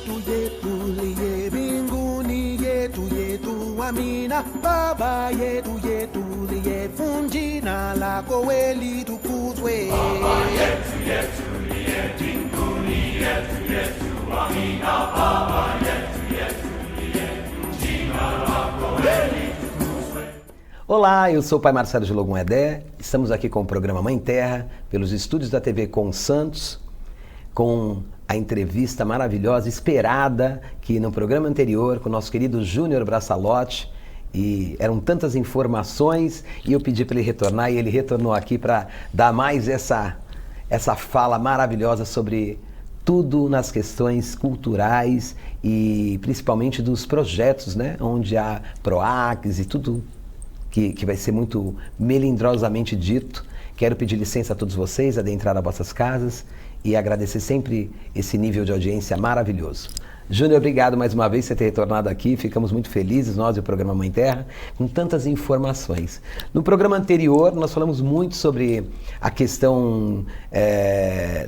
liye binguni yetu amina baba yetu liye funjina lako weli tukuzwe baba yetu liye binguni yetu amina baba yetu liye funjina lako weli tukuzwe. Olá, eu sou o Pai Marcelo de Logum Edé, estamos aqui com o programa Mãe Terra, pelos estúdios da TV Com Santos, com a entrevista maravilhosa, esperada, que no programa anterior, com o nosso querido Júnior Braçalotti, e eram tantas informações, e eu pedi para ele retornar, e ele retornou aqui para dar mais essa fala maravilhosa sobre tudo nas questões culturais e principalmente dos projetos, né, onde há PROACs e tudo que vai ser muito melindrosamente dito. Quero pedir licença a todos vocês, adentrar as vossas casas e agradecer sempre esse nível de audiência maravilhoso. Júnior, obrigado mais uma vez por você ter retornado aqui. Ficamos muito felizes, nós e o programa Mãe Terra, com tantas informações. No programa anterior, nós falamos muito sobre a questão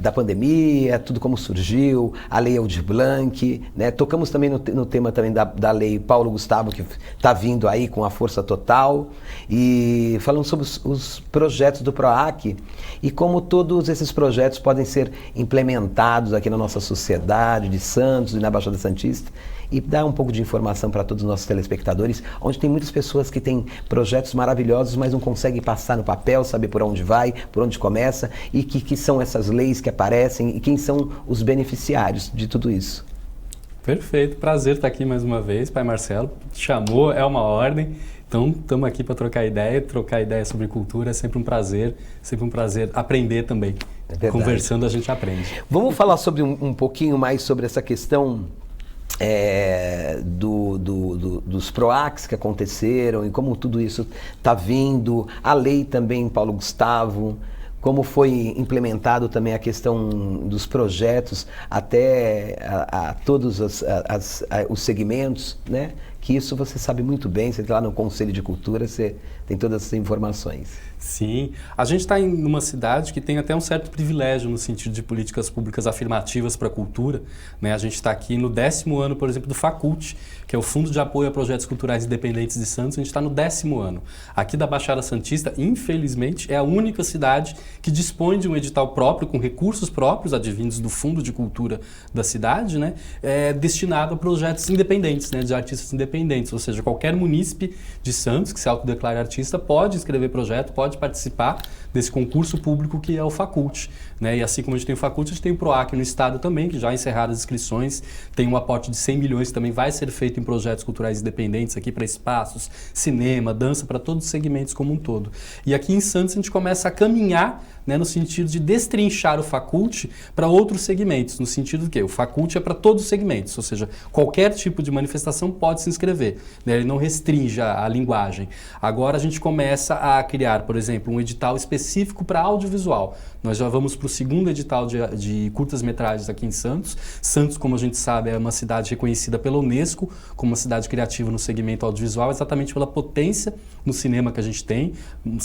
da pandemia, tudo como surgiu, a Lei Aldir Blanc, né? Tocamos também no tema também da Lei Paulo Gustavo, que está vindo aí com a força total, e falamos sobre os projetos do PROAC e como todos esses projetos podem ser implementados aqui na nossa sociedade de Santos e na Baixada Santista, e dar um pouco de informação para todos os nossos telespectadores, onde tem muitas pessoas que têm projetos maravilhosos, mas não conseguem passar no papel, saber por onde vai, por onde começa, e que são essas leis que aparecem e quem são os beneficiários de tudo isso. Prazer estar aqui mais uma vez, Pai Marcelo. Chamou, é uma ordem. Então, estamos aqui para trocar ideia sobre cultura, é sempre um prazer aprender também. É conversando a gente aprende. Vamos falar sobre um pouquinho mais sobre essa questão dos PROACs que aconteceram e como tudo isso está vindo, a lei também, Paulo Gustavo, como foi implementado também a questão dos projetos até a todos os segmentos, né? Que isso você sabe muito bem, você está lá no Conselho de Cultura, você tem todas essas informações. Sim, a gente está em uma cidade que tem até um certo privilégio no sentido de políticas públicas afirmativas para a cultura, né? A gente está aqui no 10º ano, por exemplo, do FACULT, que é o Fundo de Apoio a Projetos Culturais Independentes de Santos. A gente está no 10º ano. Aqui da Baixada Santista, infelizmente, é a única cidade que dispõe de um edital próprio, com recursos próprios, advindos do Fundo de Cultura da cidade, né? Destinado a projetos independentes, né? De artistas independentes, ou seja, qualquer munícipe de Santos que se autodeclare artista pode escrever projeto, pode participar desse concurso público que é o FACULT, né? E assim como a gente tem o FACULT, a gente tem o PROAC no estado também, que já encerraram as inscrições, tem um aporte de 100 milhões que também vai ser feito em projetos culturais independentes aqui para espaços, cinema, dança, para todos os segmentos como um todo. E aqui em Santos a gente começa a caminhar, né, no sentido de destrinchar o FACULT para outros segmentos, no sentido de que o FACULT é para todos os segmentos, ou seja, qualquer tipo de manifestação pode se inscrever, né, ele não restringe a linguagem. Agora a gente começa a criar, por exemplo, um edital específico para audiovisual. Nós já vamos para o 2º edital de curtas-metragens aqui em Santos. Santos, como a gente sabe, é uma cidade reconhecida pela Unesco como uma cidade criativa no segmento audiovisual, exatamente pela potência no cinema que a gente tem,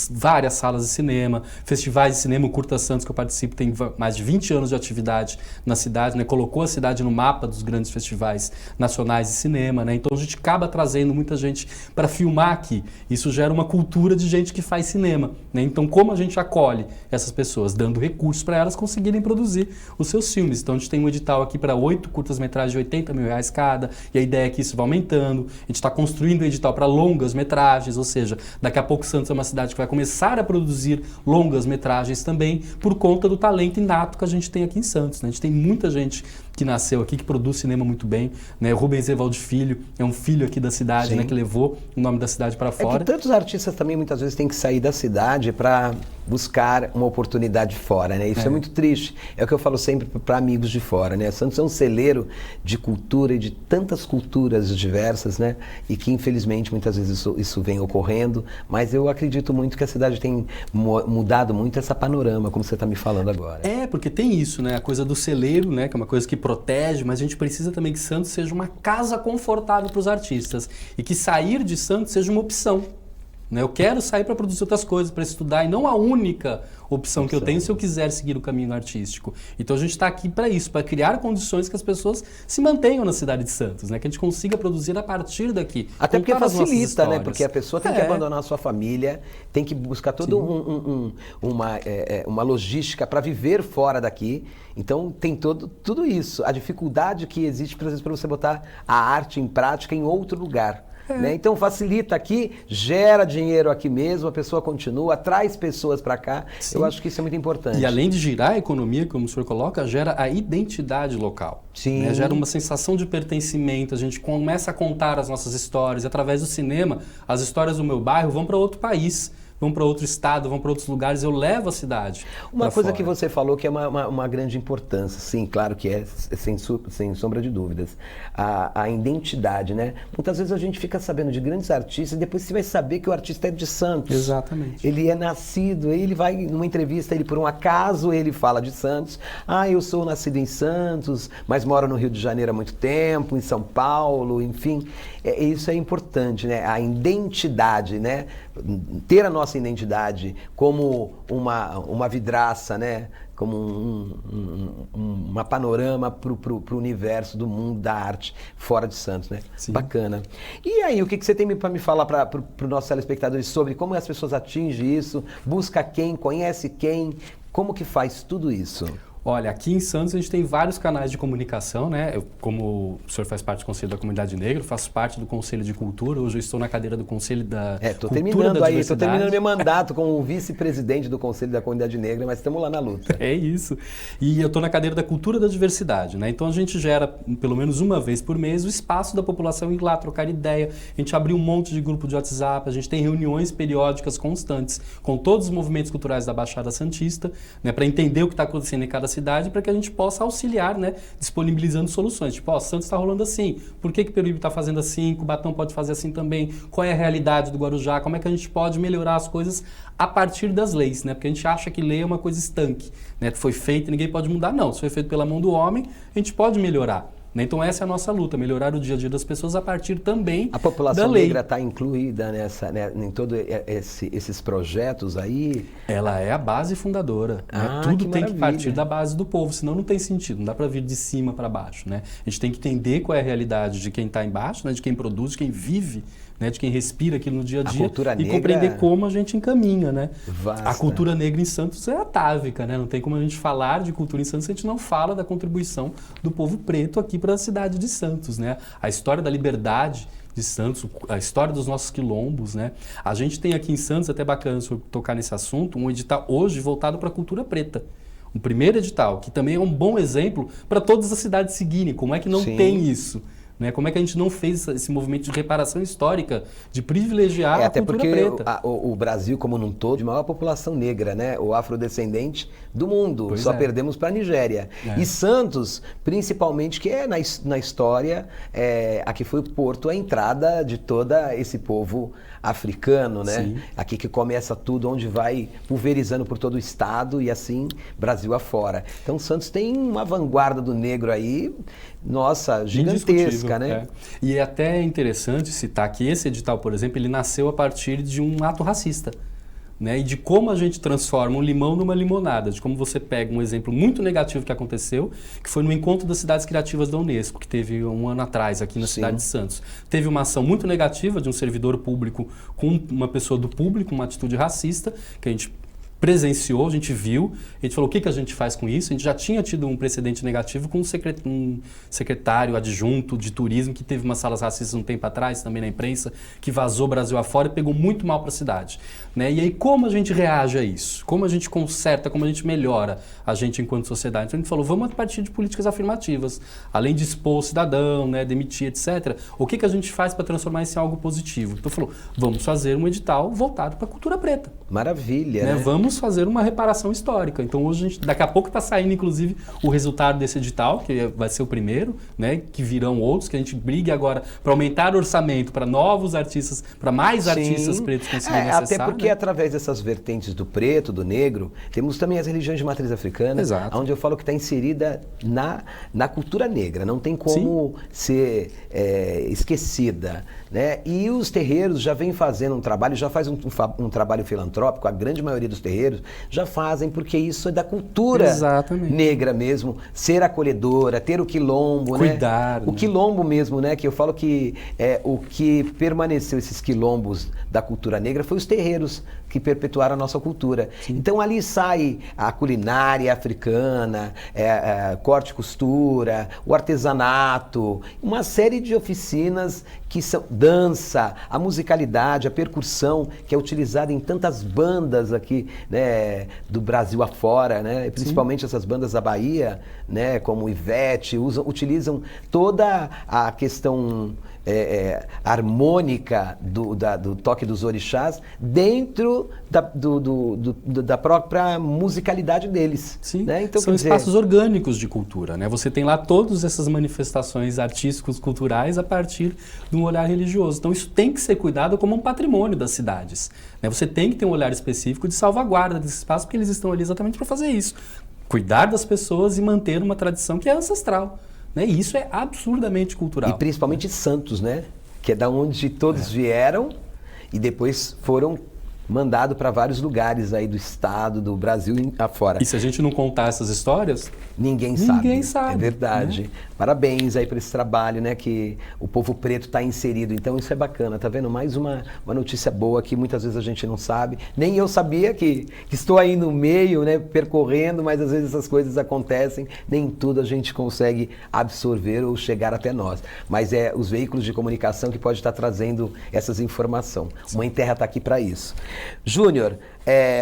várias salas de cinema, festivais de cinema. O Curta Santos, que eu participo, tem mais de 20 anos de atividade na cidade, né? Colocou a cidade no mapa dos grandes festivais nacionais de cinema, né? Então a gente acaba trazendo muita gente para filmar aqui. Isso gera uma cultura de gente que faz cinema, né? Então como a gente acolhe essas pessoas? Dando recursos para elas conseguirem produzir os seus filmes. Então a gente tem um edital aqui para 8 curtas-metragens de R$80 mil cada, e a ideia é que isso vai aumentando. A gente está construindo um edital para longas-metragens, ou seja, daqui a pouco Santos é uma cidade que vai começar a produzir longas-metragens também, por conta do talento inato que a gente tem aqui em Santos, né? A gente tem muita gente que nasceu aqui, que produz cinema muito bem, né? O Rubens Evaldo Filho é um filho aqui da cidade, né? Que levou o nome da cidade para fora. É que tantos artistas também muitas vezes têm que sair da cidade para buscar uma oportunidade fora, né? Isso é muito triste. É o que eu falo sempre para amigos de fora, né? Santos é um celeiro de cultura e de tantas culturas diversas, né? E que infelizmente muitas vezes isso vem ocorrendo, mas eu acredito muito que a cidade tem mudado muito essa panorama, como você está me falando agora. Porque tem isso, né? A coisa do celeiro, né? Que é uma coisa que protege, mas a gente precisa também que Santos seja uma casa confortável para os artistas e que sair de Santos seja uma opção. né? Eu quero sair para produzir outras coisas, para estudar, e não a única opção que eu tenho se eu quiser seguir o caminho artístico. Então a gente está aqui para isso, para criar condições que as pessoas se mantenham na cidade de Santos, né? Que a gente consiga produzir a partir daqui. Até porque facilita, né? Porque a pessoa tem que abandonar a sua família, tem que buscar toda uma logística para viver fora daqui. Então tem tudo isso. A dificuldade que existe, por exemplo, para você botar a arte em prática em outro lugar. Né? Então facilita aqui, gera dinheiro aqui mesmo, a pessoa continua, traz pessoas para cá. Sim. Eu acho que isso é muito importante. E além de girar a economia, como o senhor coloca, gera a identidade local. Sim. Né? Gera uma sensação de pertencimento, a gente começa a contar as nossas histórias. Através do cinema, as histórias do meu bairro vão para outro país. Vão para outro estado, vão para outros lugares, eu levo a cidade. Uma coisa que você falou que é uma grande importância, sim, claro que é, sem sombra de dúvidas, a identidade, né? Muitas vezes a gente fica sabendo de grandes artistas e depois você vai saber que o artista é de Santos. Exatamente. Ele é nascido, ele vai numa entrevista, ele por um acaso, ele fala de Santos. Ah, eu sou nascido em Santos, mas moro no Rio de Janeiro há muito tempo, em São Paulo, enfim. Isso é importante, né? A identidade, né? Ter a nossa identidade como uma vidraça, né? Como uma panorama para o universo do mundo da arte fora de Santos, né? Sim. Bacana. E aí, o que você tem para me falar para os nossos telespectadores sobre como as pessoas atingem isso? Busca quem? Conhece quem? Como que faz tudo isso? Olha, aqui em Santos a gente tem vários canais de comunicação, né? Como o senhor faz parte do Conselho da Comunidade Negra, eu faço parte do Conselho de Cultura, hoje eu estou na cadeira do Conselho da Cultura da Diversidade. Estou terminando meu mandato como vice-presidente do Conselho da Comunidade Negra, mas estamos lá na luta. É isso. E eu estou na cadeira da Cultura da Diversidade, né? Então a gente gera, pelo menos uma vez por mês, o espaço da população ir lá trocar ideia, a gente abriu um monte de grupo de WhatsApp, a gente tem reuniões periódicas constantes com todos os movimentos culturais da Baixada Santista, né? Para entender o que está acontecendo em cada cidade, para que a gente possa auxiliar, né, disponibilizando soluções. Tipo, Santos está rolando assim, por que Peruíbe está fazendo assim, Cubatão pode fazer assim também, qual é a realidade do Guarujá, como é que a gente pode melhorar as coisas a partir das leis, né? Porque a gente acha que lei é uma coisa estanque, né? Foi feito e ninguém pode mudar, não. Se foi feito pela mão do homem, a gente pode melhorar. Então essa é a nossa luta, melhorar o dia a dia das pessoas a partir também da lei. A população negra está incluída em todos esses projetos aí? Ela é a base fundadora. Né? Tudo tem que partir da base do povo, senão não tem sentido, não dá para vir de cima para baixo. Né? A gente tem que entender qual é a realidade de quem está embaixo, né? De quem produz, de quem vive, né? De quem respira aquilo no dia a dia e compreender como a gente encaminha. Né? A cultura negra em Santos é atávica, né? Não tem como a gente falar de cultura em Santos se a gente não fala da contribuição do povo preto aqui para a cidade de Santos, né? A história da liberdade de Santos, a história dos nossos quilombos, né? A gente tem aqui em Santos, até bacana se eu tocar nesse assunto, um edital hoje voltado para a cultura preta. Um primeiro edital, que também é um bom exemplo para todas as cidades seguirem. Como é que não tem isso? Né? Como é que a gente não fez esse movimento de reparação histórica, de privilegiar a cultura preta? Até porque o Brasil, como num todo, de maior população negra, né? O afrodescendente do mundo. Só perdemos para a Nigéria. E Santos, principalmente, que é na história, aqui foi o porto, a entrada de todo esse povo africano, né? Sim. Aqui que começa tudo, onde vai pulverizando por todo o estado e assim, Brasil afora. Então, Santos tem uma vanguarda do negro aí, nossa, gigantesca, né? É. E é até interessante citar que esse edital, por exemplo, ele nasceu a partir de um ato racista. Né, e de como a gente transforma um limão numa limonada, de como você pega um exemplo muito negativo que aconteceu, que foi no Encontro das Cidades Criativas da Unesco, que teve um ano atrás aqui na cidade de Santos. Teve uma ação muito negativa de um servidor público com uma pessoa do público, uma atitude racista, que a gente presenciou, a gente viu, a gente falou o que a gente faz com isso. A gente já tinha tido um precedente negativo com um secretário adjunto de turismo que teve umas salas racistas um tempo atrás, também na imprensa, que vazou Brasil afora e pegou muito mal para a cidade. Né? E aí como a gente reage a isso? Como a gente conserta, como a gente melhora a gente enquanto sociedade? Então a gente falou, vamos a partir de políticas afirmativas, além de expor o cidadão, né, demitir, etc. O que a gente faz para transformar isso em algo positivo? Então falou, vamos fazer um edital voltado para a cultura preta. Maravilha, né? Vamos conseguimos fazer uma reparação histórica. Então hoje, daqui a pouco está saindo, inclusive, o resultado desse edital, que vai ser o primeiro, né, que virão outros, que a gente brigue agora para aumentar o orçamento para novos artistas, para mais artistas pretos conseguirem acessar. Até porque através dessas vertentes do preto, do negro, temos também as religiões de matriz africana, onde eu falo que está inserida na cultura negra, não tem como ser esquecida, né? E os terreiros já vêm fazendo um trabalho, já faz um trabalho filantrópico, a grande maioria dos terreiros já fazem, porque isso é da cultura negra mesmo, ser acolhedora, ter o quilombo, cuidar, né? O quilombo mesmo, né? Que eu falo que o que permaneceu, esses quilombos da cultura negra, foi os terreiros que perpetuaram a nossa cultura. Sim. Então ali sai a culinária africana, corte e costura, o artesanato, uma série de oficinas que são dança, a musicalidade, a percussão, que é utilizada em tantas bandas aqui, né, do Brasil afora, né, principalmente essas bandas da Bahia, né, como Ivete, utilizam toda a questão harmônica do toque dos orixás dentro da própria musicalidade deles. Sim, né? Então, são espaços orgânicos de cultura, né? Você tem lá todas essas manifestações artísticos, culturais a partir de um olhar religioso. Então isso tem que ser cuidado como um patrimônio das cidades, né? Você tem que ter um olhar específico de salvaguarda desses espaços, porque eles estão ali exatamente para fazer isso. Cuidar das pessoas e manter uma tradição que é ancestral. Né? E isso é absurdamente cultural. E principalmente Santos, né? Que é da onde todos vieram e depois foram mandados para vários lugares aí do estado, do Brasil e afora. E se a gente não contar essas histórias, ninguém sabe. É verdade. Né? Parabéns aí por esse trabalho, né? Que o povo preto está inserido. Então isso é bacana, tá vendo? Mais uma notícia boa que muitas vezes a gente não sabe. Nem eu sabia que estou aí no meio, né? Percorrendo, mas às vezes essas coisas acontecem. Nem tudo a gente consegue absorver ou chegar até nós. Mas é os veículos de comunicação que podem estar trazendo essas informações. Mãe Terra está aqui para isso. Júnior,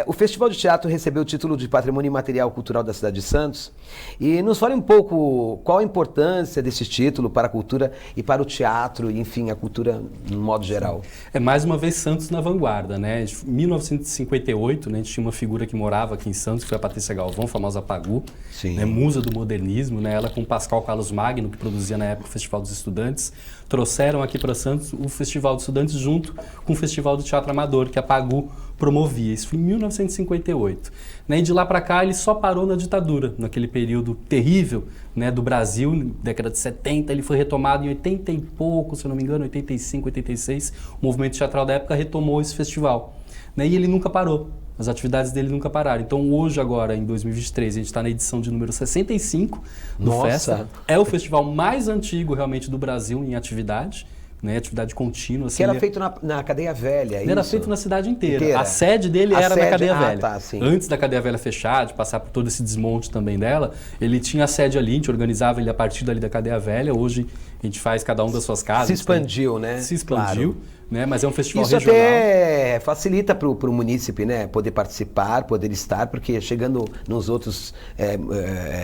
o Festival de Teatro recebeu o título de Patrimônio Imaterial Cultural da cidade de Santos. E nos fale um pouco qual a importância desse título para a cultura e para o teatro, e, enfim, a cultura no modo geral. Mais uma vez Santos na vanguarda, né? Em 1958, né, a gente tinha uma figura que morava aqui em Santos, que foi a Patrícia Galvão, famosa Pagu, né, musa do modernismo, né? Ela com Pascal Carlos Magno, que produzia na época o Festival dos Estudantes, trouxeram aqui para Santos o Festival dos Estudantes junto com o Festival do Teatro Amador, que a Pagu promovia. Isso foi em 1958. Né? E de lá para cá ele só parou na ditadura, naquele período terrível, né, do Brasil, década de 70, ele foi retomado em 80 e pouco, se eu não me engano, 85, 86, o movimento teatral da época retomou esse festival. Né? E ele nunca parou. As atividades dele nunca pararam. Então hoje, agora, em 2023, a gente está na edição de número 65 do Festa. É o festival mais antigo realmente do Brasil em atividade. Né, atividade contínua. Assim, que era feito na Cadeia Velha, ele era feito na cidade inteira. A sede dele era na Cadeia Velha. Tá, sim. Antes da Cadeia Velha fechar, de passar por todo esse desmonte também dela, ele tinha a sede ali, a gente organizava ele a partir dali da Cadeia Velha. Hoje a gente faz cada um das suas casas. Se expandiu, né? Se expandiu. Claro. Né? Mas é um festival isso regional. Isso até facilita para o munícipe, né? Poder participar, poder estar, porque chegando nos outros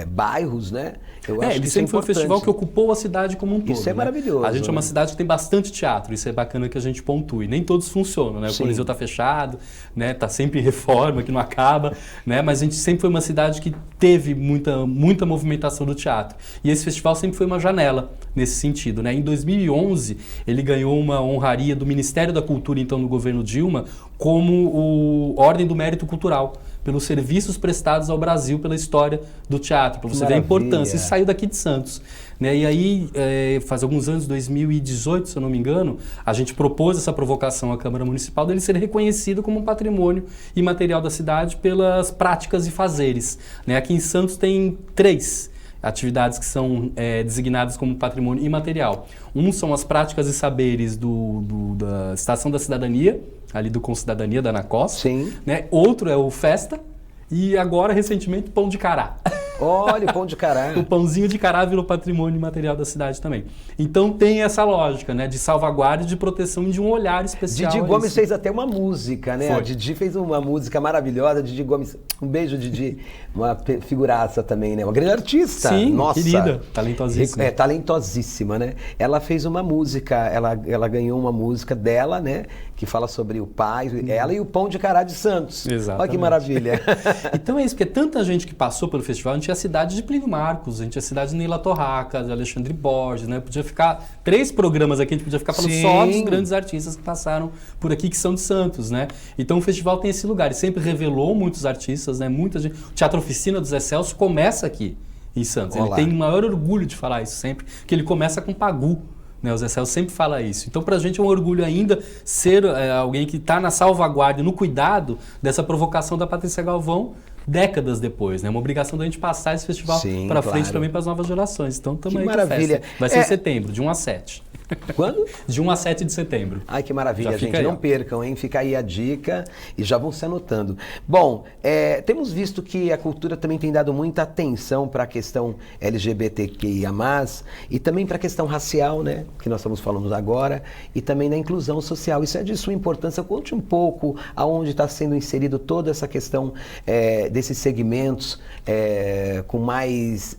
bairros, né? Eu acho ele que sempre foi um festival que ocupou a cidade como um todo. Isso é maravilhoso. A gente é uma cidade que tem bastante teatro, isso é bacana que a gente pontue. Nem todos funcionam, né? O Coliseu está fechado, né? Tá sempre em reforma, que não acaba, né? Mas a gente sempre foi uma cidade que teve muita movimentação do teatro. E esse festival sempre foi uma janela nesse sentido, né? Em 2011, ele ganhou uma honraria do Ministério da Cultura, então, no governo Dilma, como Ordem do Mérito Cultural, pelos serviços prestados ao Brasil pela história do teatro, para você ver a importância. Isso saiu daqui de Santos. Né? E aí, faz alguns anos, 2018, se eu não me engano, a gente propôs essa provocação à Câmara Municipal dele ser reconhecido como um patrimônio imaterial da cidade pelas práticas e fazeres. Né? Aqui em Santos tem 3 atividades que são designadas como patrimônio imaterial. Um são as práticas e saberes da Estação da Cidadania, ali do Concidadania da Anacos. Sim. Né? Outro é o Festa e agora, recentemente, Pão de Cará. Olha, o pão de cará. O pãozinho de cará virou patrimônio imaterial da cidade também. Então tem essa lógica, né, de salvaguarda e de proteção e de um olhar especial. Didi Gomes fez até uma música, né? Foi. A Didi fez uma música maravilhosa. Didi Gomes, um beijo, Didi. Uma figuraça também, né? Uma grande artista. Sim, nossa, querida, talentosíssima. Talentosíssima, né? Ela fez uma música, ela ganhou uma música dela, né? que fala sobre o pai, ela e o pão de cará de Santos. Exatamente. Olha que maravilha. Então é isso, porque tanta gente que passou pelo festival, a gente tinha a cidade de Plínio Marcos, a gente tinha a cidade de Neila Torraca, de Alexandre Borges, né? Podia ficar 3 programas aqui, a gente podia ficar falando só dos grandes artistas que passaram por aqui, que são de Santos, né? Então o festival tem esse lugar, e sempre revelou muitos artistas, né? Muita gente. O Teatro Oficina do Zé Celso começa aqui em Santos. Olá. Ele tem o maior orgulho de falar isso sempre, que ele começa com Pagu. O Zé Celso sempre fala isso. Então, para a gente é um orgulho ainda ser alguém que está na salvaguarda, no cuidado dessa provocação da Patrícia Galvão décadas depois. É uma obrigação da gente passar esse festival para frente também para as novas gerações. Então, estamos aí com a festa. Vai ser em setembro, de 1 a 7. Quando? De 1 a 7 de setembro. Ai, que maravilha, gente. Aí, não percam, hein? Fica aí a dica e já vão se anotando. Bom, temos visto que a cultura também tem dado muita atenção para a questão LGBTQIA+, e também para a questão racial, né? Que nós estamos falando agora, e também na inclusão social. Isso é de sua importância. Conte um pouco aonde está sendo inserido toda essa questão desses segmentos com mais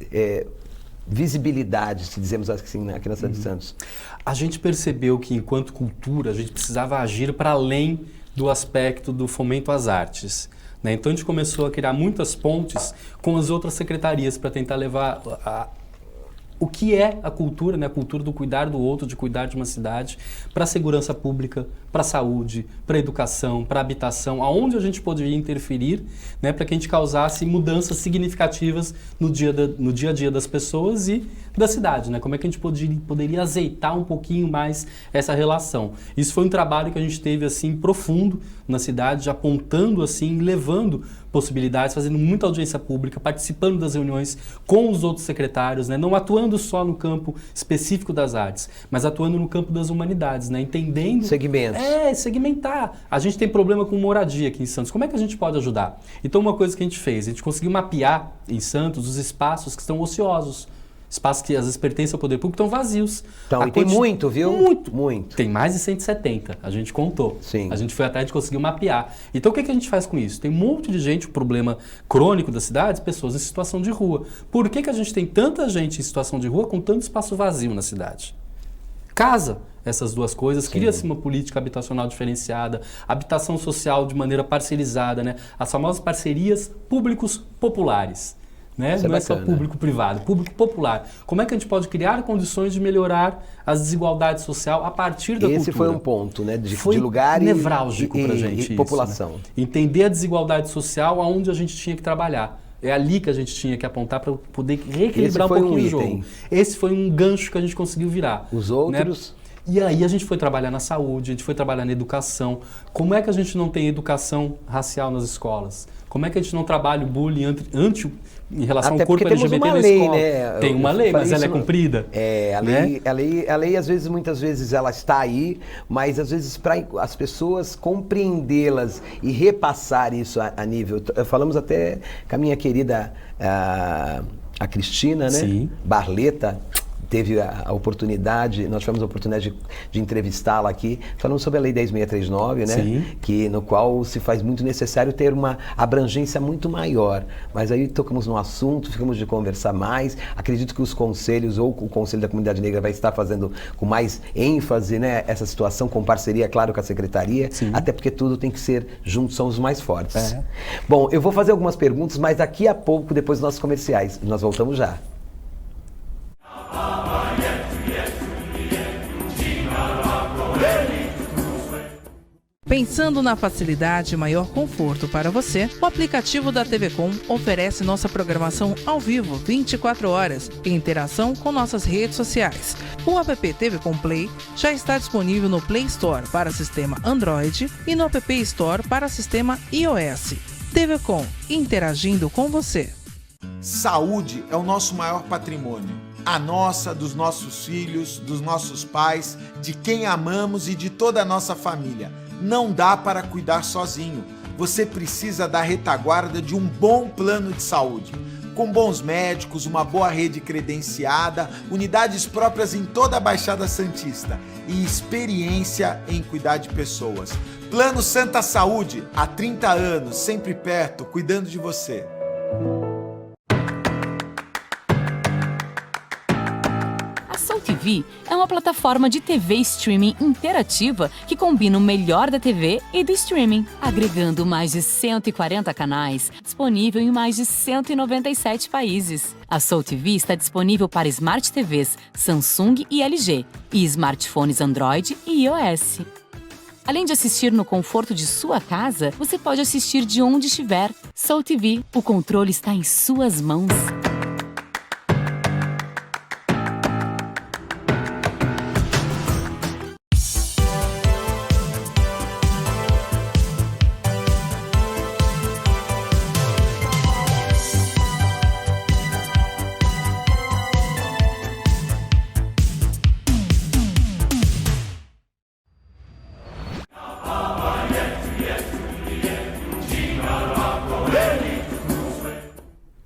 visibilidade, se dizemos assim, aqui na cidade de Santos. A gente percebeu que, enquanto cultura, a gente precisava agir para além do aspecto do fomento às artes. Né? Então, a gente começou a criar muitas pontes com as outras secretarias para tentar levar o que é a cultura, né? A cultura do cuidar do outro, de cuidar de uma cidade, para a segurança pública, para a saúde, para a educação, para a habitação, aonde a gente poderia interferir, né? Para que a gente causasse mudanças significativas no dia a dia das pessoas e da cidade, né? Como é que a gente poderia azeitar um pouquinho mais essa relação. Isso foi um trabalho que a gente teve assim profundo na cidade, apontando assim, levando possibilidades, fazendo muita audiência pública, participando das reuniões com os outros secretários, né? Não atuando só no campo específico das artes, mas atuando no campo das humanidades, né? Entendendo... Segmentos. Segmentar. A gente tem problema com moradia aqui em Santos. Como é que a gente pode ajudar? Então, uma coisa que a gente fez, a gente conseguiu mapear em Santos os espaços que estão ociosos. Espaços que às vezes pertencem ao poder público estão vazios. Então, e tem muito, viu? Muito. Tem mais de 170, a gente contou. Sim. A gente foi atrás, a gente conseguiu mapear. Então, o que a gente faz com isso? Tem um monte de gente, o problema crônico das cidades, pessoas em situação de rua. Por que a gente tem tanta gente em situação de rua com tanto espaço vazio na cidade? Casa essas duas coisas, cria-se uma política habitacional diferenciada, habitação social de maneira parcerizada, né? As famosas parcerias públicos populares. Né? Não é só público-privado, público popular. Como é que a gente pode criar condições de melhorar as desigualdades sociais a partir da cultura? Esse foi um ponto, né? De lugar nevrálgico para a gente. E população. Né? Entender a desigualdade social aonde a gente tinha que trabalhar. É ali que a gente tinha que apontar para poder reequilibrar um pouquinho o jogo. Esse foi um gancho que a gente conseguiu virar. Os outros... Né? E aí a gente foi trabalhar na saúde, a gente foi trabalhar na educação. Como é que a gente não tem educação racial nas escolas? Como é que a gente não trabalha o bullying em relação ao corpo LGBT na escola? Né? Tem uma lei, mas ela é cumprida? A lei, às vezes, muitas vezes, ela está aí, mas às vezes para as pessoas compreendê-las e repassar isso a nível... Falamos até com a minha querida a Cristina, né? Sim. Barleta, teve a oportunidade, nós tivemos a oportunidade de entrevistá-la aqui, falando sobre a Lei 10.639, né? Que, no qual se faz muito necessário ter uma abrangência muito maior. Mas aí tocamos no assunto, ficamos de conversar mais. Acredito que os conselhos, ou o Conselho da Comunidade Negra vai estar fazendo com mais ênfase, né, essa situação, com parceria, claro, com a Secretaria, até porque tudo tem que ser juntos, somos mais fortes. Bom, eu vou fazer algumas perguntas, mas daqui a pouco, depois dos nossos comerciais, nós voltamos já. Pensando na facilidade e maior conforto para você, o aplicativo da TV Com oferece nossa programação ao vivo 24 horas em interação com nossas redes sociais. O app TV Com Play já está disponível no Play Store para sistema Android e no App Store para sistema iOS. TV Com, interagindo com você. Saúde é o nosso maior patrimônio. A nossa, dos nossos filhos, dos nossos pais, de quem amamos e de toda a nossa família. Não dá para cuidar sozinho. Você precisa da retaguarda de um bom plano de saúde. Com bons médicos, uma boa rede credenciada, unidades próprias em toda a Baixada Santista e experiência em cuidar de pessoas. Plano Santa Saúde, há 30 anos, sempre perto, cuidando de você. TV é uma plataforma de TV streaming interativa que combina o melhor da TV e do streaming, agregando mais de 140 canais, disponível em mais de 197 países. A Soul TV está disponível para Smart TVs Samsung e LG e smartphones Android e iOS. Além de assistir no conforto de sua casa, você pode assistir de onde estiver. Soul TV, o controle está em suas mãos.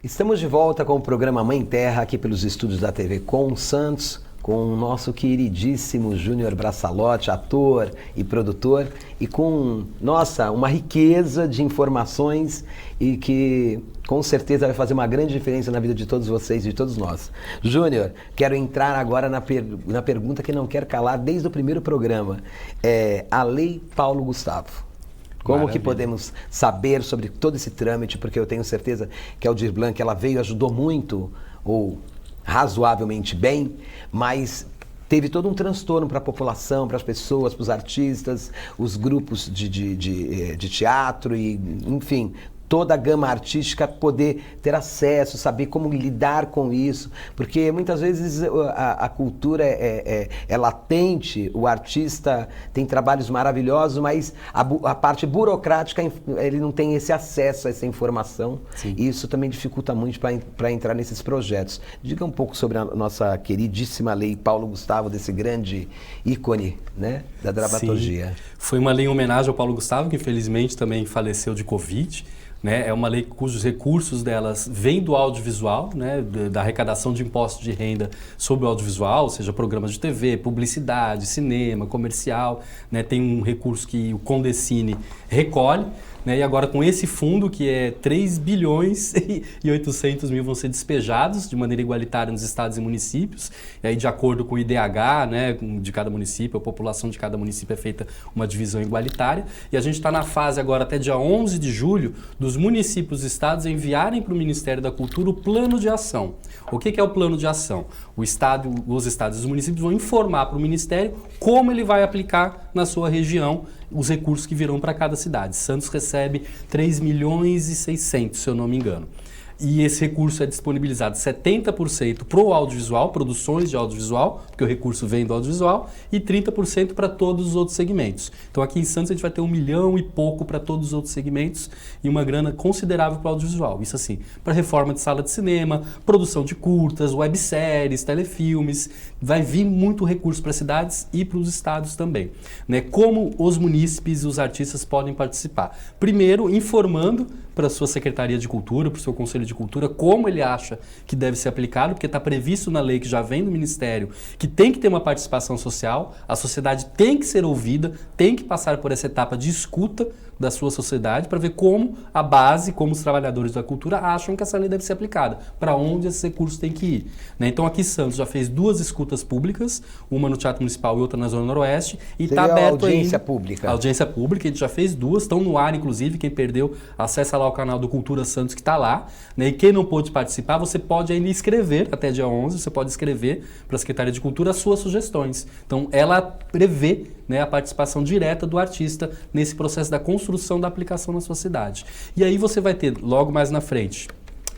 Estamos de volta com o programa Mãe Terra, aqui pelos estúdios da TV Com Santos, com o nosso queridíssimo Júnior Braçalotti, ator e produtor, e com, nossa, uma riqueza de informações e que com certeza vai fazer uma grande diferença na vida de todos vocês e de todos nós. Júnior, quero entrar agora na pergunta que não quer calar desde o primeiro programa. A Lei Paulo Gustavo. Como que podemos saber sobre todo esse trâmite? Porque eu tenho certeza que a Aldir Blanc, ela veio e ajudou muito, ou razoavelmente bem, mas teve todo um transtorno para a população, para as pessoas, para os artistas, os grupos de teatro e, enfim, toda a gama artística, poder ter acesso, saber como lidar com isso, porque muitas vezes a cultura é latente, o artista tem trabalhos maravilhosos, mas a parte burocrática, ele não tem esse acesso a essa informação. Sim. E isso também dificulta muito para entrar nesses projetos. Diga um pouco sobre a nossa queridíssima Lei Paulo Gustavo, desse grande ícone, né, da dramaturgia. Sim. Foi uma lei em homenagem ao Paulo Gustavo, que infelizmente também faleceu de Covid. Né, é uma lei cujos recursos delas vêm do audiovisual, né, da arrecadação de impostos de renda sobre o audiovisual, ou seja, programas de TV, publicidade, cinema, comercial, né, tem um recurso que o Condecine recolhe, né, e agora com esse fundo, que é 3 bilhões e 800 mil vão ser despejados de maneira igualitária nos estados e municípios, e aí de acordo com o IDH, né, de cada município, a população de cada município é feita uma divisão igualitária, e a gente está na fase agora, até dia 11 de julho, dos municípios e estados enviarem para o Ministério da Cultura o plano de ação. O que é o plano de ação? Os estados e os municípios vão informar para o Ministério como ele vai aplicar na sua região os recursos que virão para cada cidade. Santos recebe 3 milhões e 600, se eu não me engano. E esse recurso é disponibilizado 70% para o audiovisual, produções de audiovisual, porque o recurso vem do audiovisual, e 30% para todos os outros segmentos. Então aqui em Santos a gente vai ter 1 milhão e pouco para todos os outros segmentos e uma grana considerável para o audiovisual. Isso assim, para reforma de sala de cinema, produção de curtas, webséries, telefilmes, vai vir muito recurso para as cidades e para os estados também. Né? Como os munícipes e os artistas podem participar? Primeiro, informando para a sua Secretaria de Cultura, para o seu Conselho de Cultura, como ele acha que deve ser aplicado, porque está previsto na lei que já vem do Ministério, que tem que ter uma participação social, a sociedade tem que ser ouvida, tem que passar por essa etapa de escuta da sua sociedade para ver como a base, como os trabalhadores da cultura acham que essa lei deve ser aplicada, para onde esses recursos têm que ir. Né? Então aqui Santos já fez 2 escutas públicas, uma no Teatro Municipal e outra na Zona Noroeste, e está aberto a audiência pública. A audiência pública, a gente já fez 2, estão no ar inclusive, quem perdeu, acessa lá o canal do Cultura Santos que está lá, né? E quem não pôde participar, você pode ainda escrever, até dia 11, você pode escrever para a Secretaria de Cultura as suas sugestões. Então ela prevê, né, a participação direta do artista nesse processo da construção da aplicação na sua cidade. E aí você vai ter, logo mais na frente,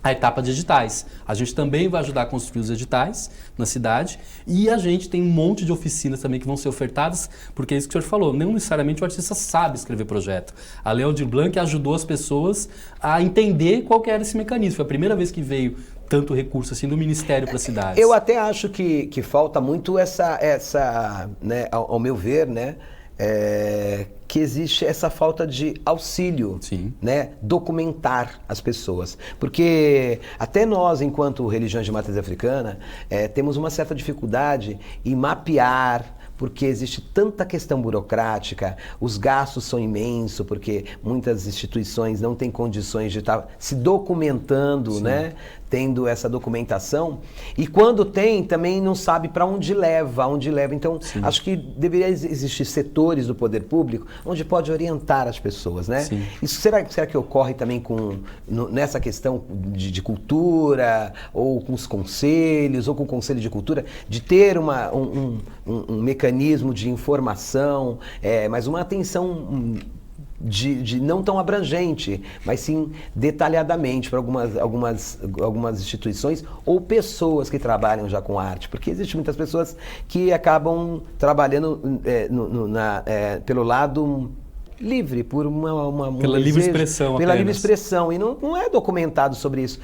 a etapa de editais. A gente também vai ajudar a construir os editais na cidade e a gente tem um monte de oficinas também que vão ser ofertadas, porque é isso que o senhor falou, não necessariamente o artista sabe escrever projeto. A Lei Aldir Blanc ajudou as pessoas a entender qual que era esse mecanismo. Foi a primeira vez que veio tanto recurso assim do Ministério para as cidades. Eu até acho que falta muito essa né, ao meu ver, né, que existe essa falta de auxílio, né, documentar as pessoas. Porque até nós, enquanto religiões de matriz africana, temos uma certa dificuldade em mapear, porque existe tanta questão burocrática, os gastos são imensos, porque muitas instituições não têm condições de estar se documentando, né? tendo essa documentação, e quando tem, também não sabe para onde leva. Então, acho que deveria existir setores do poder público onde pode orientar as pessoas, né? Sim. Isso será que ocorre também nessa questão de cultura, ou com os conselhos, ou com o Conselho de Cultura, de ter um mecanismo de informação, mas uma atenção de não tão abrangente, mas sim detalhadamente para algumas instituições ou pessoas que trabalham já com arte, porque existem muitas pessoas que acabam trabalhando pelo lado livre, por pela livre expressão, pela livre expressão, e não é documentado sobre isso.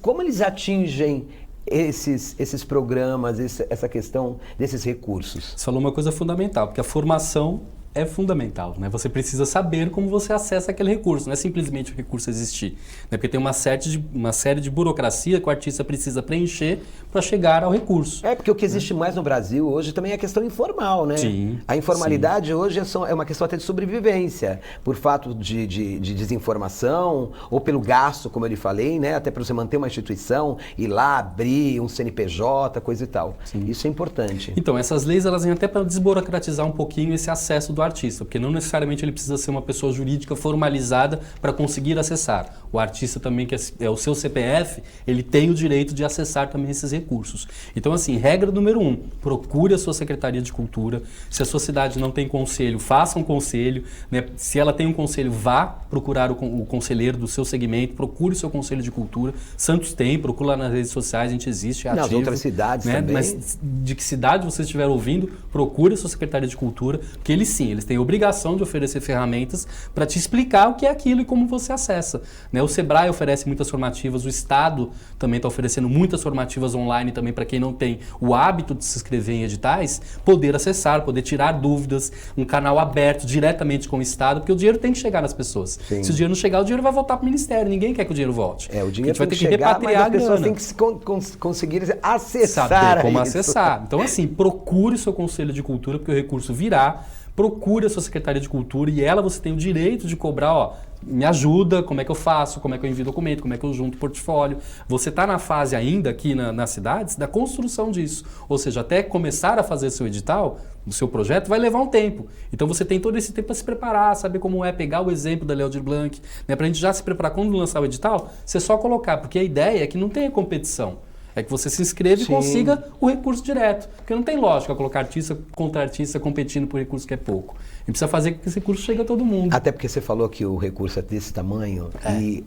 Como eles atingem esses programas, essa questão desses recursos? Você falou uma coisa fundamental, porque a formação é fundamental, né? Você precisa saber como você acessa aquele recurso, não é simplesmente o recurso existir, né? Porque tem uma série de burocracia que o artista precisa preencher para chegar ao recurso. Porque o que existe mais no Brasil hoje também é a questão informal, né? Sim, a informalidade hoje é uma questão até de sobrevivência, por fato de desinformação, ou pelo gasto, como eu lhe falei, né? Até para você manter uma instituição, ir lá, abrir um CNPJ, coisa e tal. Sim. Isso é importante. Então, essas leis, elas vêm até para desburocratizar um pouquinho esse acesso do artista, porque não necessariamente ele precisa ser uma pessoa jurídica formalizada para conseguir acessar. O artista também, que é o seu CPF, ele tem o direito de acessar também esses recursos. Então, assim, regra número 1, procure a sua Secretaria de Cultura. Se a sua cidade não tem conselho, faça um conselho, né? Se ela tem um conselho, vá procurar o conselheiro do seu segmento, procure o seu Conselho de Cultura. Santos tem, procura lá nas redes sociais, a gente existe, é ativo. Nas outras cidades, né? Também. Mas de que cidade você estiver ouvindo, procure a sua Secretaria de Cultura, porque eles sim, eles têm a obrigação de oferecer ferramentas para te explicar o que é aquilo e como você acessa, né? O Sebrae oferece muitas formativas, o Estado também está oferecendo muitas formativas online também para quem não tem o hábito de se inscrever em editais, poder acessar, poder tirar dúvidas, um canal aberto diretamente com o Estado, porque o dinheiro tem que chegar nas pessoas. Sim. Se o dinheiro não chegar, o dinheiro vai voltar para o Ministério, ninguém quer que o dinheiro volte. O dinheiro vai ter que repatriar, mas as pessoas têm que conseguir acessar. Saber como acessar. Então, assim, procure o seu Conselho de Cultura, porque o recurso virá. Procure a sua Secretaria de Cultura e você tem o direito de cobrar, me ajuda, como é que eu faço, como é que eu envio documento, como é que eu junto portfólio. Você está na fase ainda aqui nas cidades da construção disso. Ou seja, até começar a fazer seu edital, o seu projeto, vai levar um tempo. Então você tem todo esse tempo para se preparar, saber como é, pegar o exemplo da Léo Aldir Blanc, né, para a gente já se preparar quando lançar o edital, você só colocar, porque a ideia é que não tenha competição. É que você se inscreva e consiga o recurso direto. Porque não tem lógica colocar artista contra artista competindo por recurso que é pouco. E precisa fazer com que esse recurso chegue a todo mundo. Até porque você falou que o recurso é desse tamanho e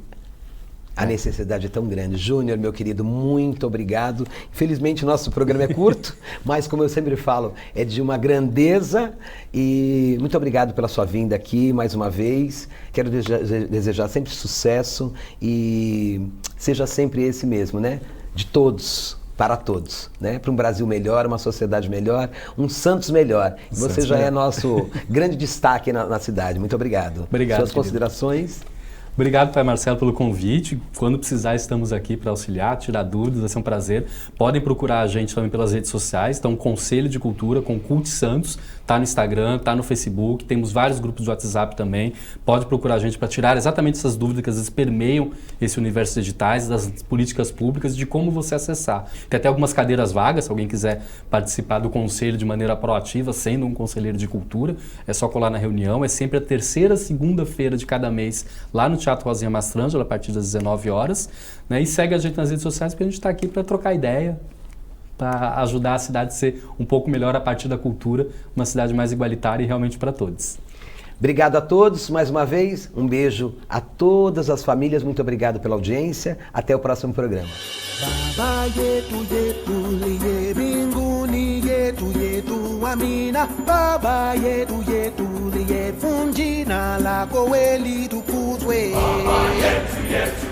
a necessidade é tão grande. Júnior, meu querido, muito obrigado. Infelizmente, o nosso programa é curto, mas como eu sempre falo, é de uma grandeza. E muito obrigado pela sua vinda aqui mais uma vez. Quero desejar sempre sucesso e seja sempre esse mesmo, né? De todos, para todos, né? Para um Brasil melhor, uma sociedade melhor, um Santos melhor. E você já é nosso grande destaque na cidade. Muito obrigado. Obrigado. Suas considerações? Obrigado, Pai Marcelo, pelo convite. Quando precisar, estamos aqui para auxiliar, tirar dúvidas, vai ser um prazer. Podem procurar a gente também pelas redes sociais. Então, Conselho de Cultura com Cult Santos, está no Instagram, está no Facebook, temos vários grupos de WhatsApp também. Pode procurar a gente para tirar exatamente essas dúvidas que às vezes permeiam esse universo de editais, das políticas públicas, de como você acessar. Tem até algumas cadeiras vagas, se alguém quiser participar do conselho de maneira proativa, sendo um conselheiro de cultura, é só colar na reunião. É sempre a terceira segunda-feira de cada mês, lá no Teatro Rosinha Mastrangelo, a partir das 19 horas. Né? E segue a gente nas redes sociais, porque a gente está aqui para trocar ideia, para ajudar a cidade a ser um pouco melhor a partir da cultura, uma cidade mais igualitária e realmente para todos. Obrigado a todos, mais uma vez, um beijo a todas as famílias, muito obrigado pela audiência, até o próximo programa. Baba yetu yetu liye binguni yetu yetu amina. Baba yetu yetu liye funjina lako weli tukuzwe. Baba yetu yetu